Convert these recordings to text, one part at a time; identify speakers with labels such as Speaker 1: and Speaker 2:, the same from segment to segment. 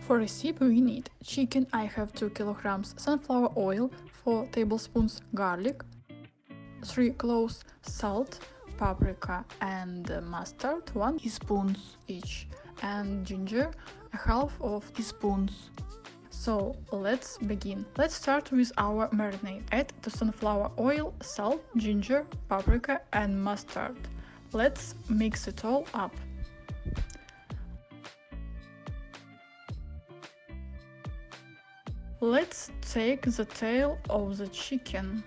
Speaker 1: For recipe we need chicken. I have 2 kilograms sunflower oil, 4 tablespoons garlic, 3 cloves salt, paprika and mustard 1 teaspoon each, and ginger a half of teaspoons. So let's begin. Let's start with our marinade. Add the sunflower oil, salt, ginger, paprika and mustard. Let's mix it all up. Let's take the tail of the chicken.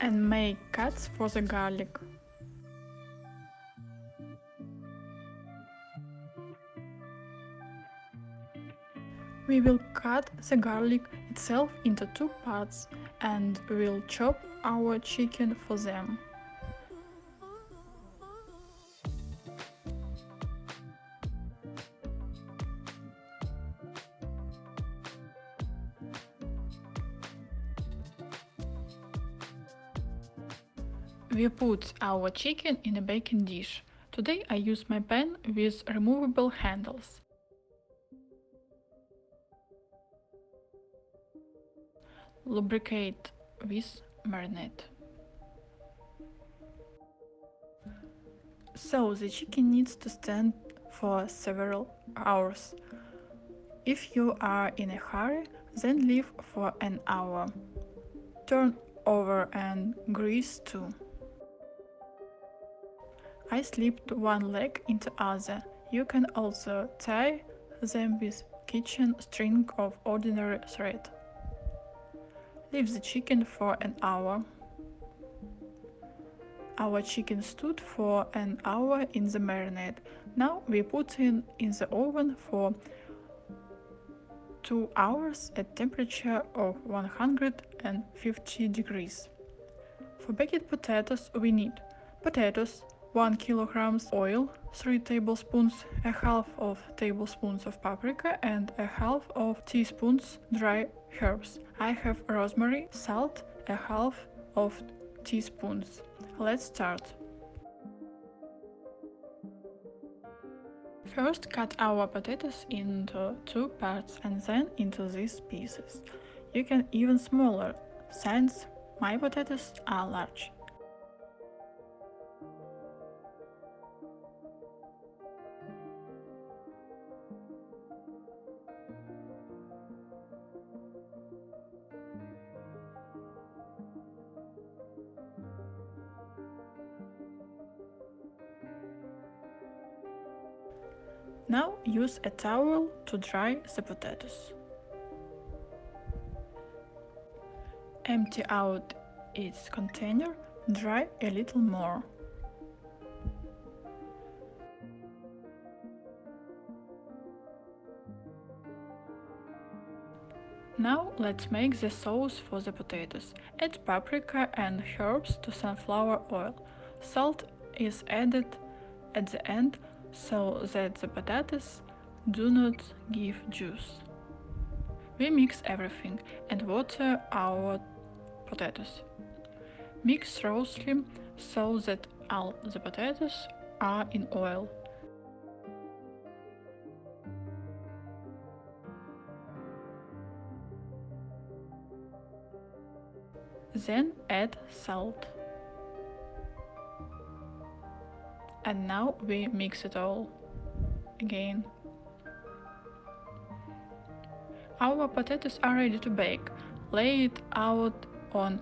Speaker 1: And make cuts for the garlic. We will cut the garlic itself into 2 parts and we'll chop our chicken for them. We put our chicken in a baking dish. Today I use my pan with removable handles. Lubricate with marinade. So the chicken needs to stand for several hours. If you are in a hurry, then leave for an hour. Turn over and grease too. I slipped one leg into other. You can also tie them with kitchen string of ordinary thread. Leave the chicken for an hour. Our chicken stood for an hour in the marinade. Now we put it in the oven for 2 hours at temperature of 150 degrees. For baked potatoes we need potatoes, 1 kilogram oil, 3 tablespoons, a half of tablespoons of paprika and a half of teaspoons dry herbs. I have rosemary, salt, a half of teaspoons. Let's start. First cut our potatoes into 2 parts and then into these pieces. You can even smaller, since my potatoes are large. Now use a towel to dry the potatoes. Empty out its container, dry a little more. Now let's make the sauce for the potatoes. Add paprika and herbs to sunflower oil. Salt is added at the end so that the potatoes do not give juice. We mix everything and water our potatoes. Mix thoroughly so that all the potatoes are in oil. Then add salt. And now we mix it all again. Our potatoes are ready to bake. Lay it out on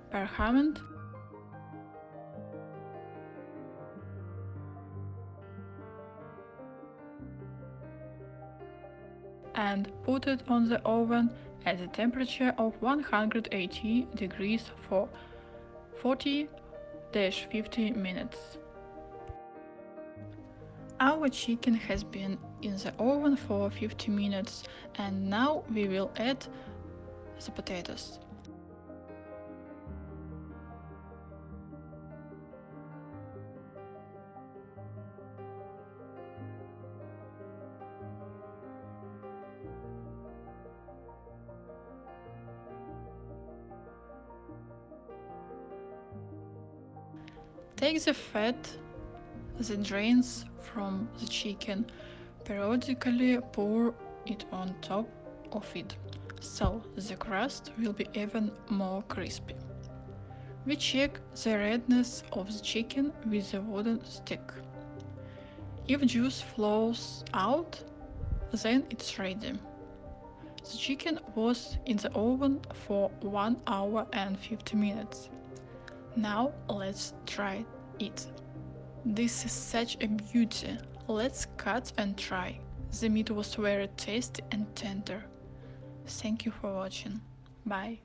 Speaker 1: parchment and put it on the oven at the temperature of 180 degrees for 40-50 minutes. Our chicken has been in the oven for 50 minutes and now we will add the potatoes. Take the fat the drains from the chicken. Periodically pour it on top of it, so the crust will be even more crispy. We check the redness of the chicken with a wooden stick. If juice flows out, then it's ready. The chicken was in the oven for 1 hour and 50 minutes. Now let's try it. This is such a beauty. Let's cut and try. The meat was very tasty and tender. Thank you for watching. Bye.